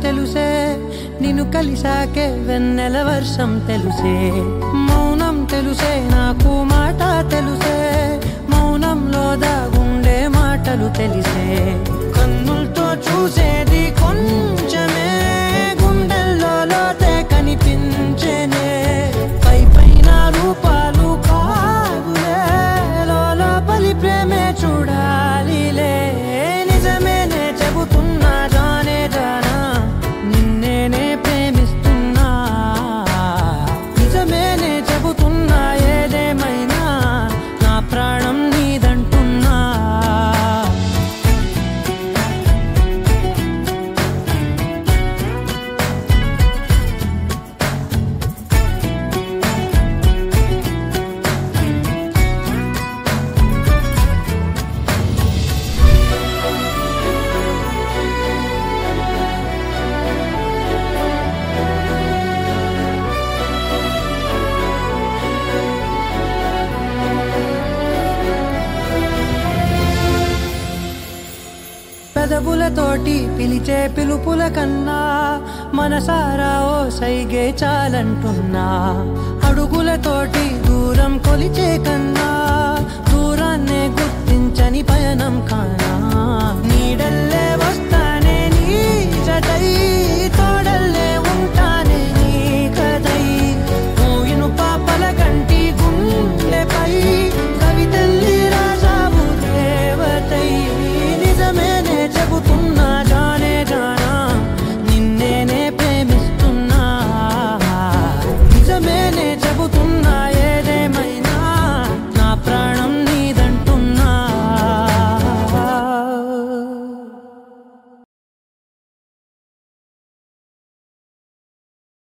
తెలుసే నిన్ను కలిసాకే వెన్నెల వర్షం తెలుసే మౌనం తెలుసే నాకు మాట తెలుసే మౌనంలో దాగుండే మాటలు తెలిసే కన్నులతో చూసేది కొంచెమే గుండెల్లో లోతే కనిపించేనే పై పైన రూపాలు కాదులే లోపలి ప్రేమే చూడాలిలే నిజమేనే చెబుతున్నా జానే జానా నిన్నేనే ప్రేమిస్తున్నా నిజమేనే చెబుతున్నా ఏదేమైనా నా ప్రాణం నీదంటున్నా పెదవులతోటి పిలిచే పిలుపుల కన్నా మనసారా ఓ సైగే చాలంటున్నా అడుగులతోటి దూరం కొలిచే కన్నా దూరాన్నే గుర్తించని పయనం కానా నీడల్లే వస్తా